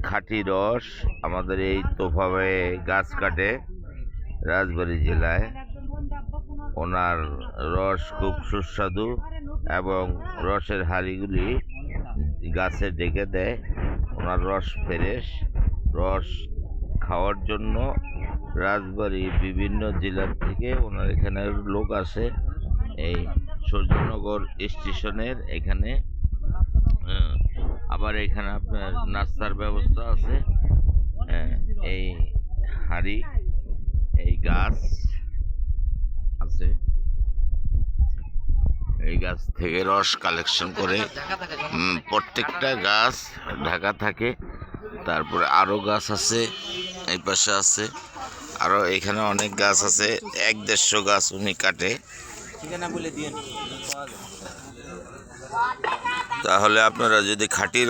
খাঁটি রস আমাদের এই তোফাবে গাছ কাটে রাজবাড়ী জেলায়। ওনার রস খুব সুস্বাদু এবং রসের হাঁড়িগুলি গাছে ডেকে দেয়। ওনার রস ফ্রেশ, রস খাওয়ার জন্য রাজবাড়ী বিভিন্ন জেলার থেকে ওনার এখানে লোক আসে। এই সূর্যনগর স্টেশনের এখানে আবার এখানে আপনার নাস্তার ব্যবস্থা আছে। এই হাঁড়ি, এই গাছ আছে, এই গাছ থেকে রস কালেকশন করে প্রত্যেকটা গাছ ঢাকা থাকে। তারপরে আরো গাছ আছে, এই পাশে আছে আরো, এখানে অনেক গাছ আছে, 1-150 গাছ উনি কাটে। তাহলে আপনারা যদি খাঁটি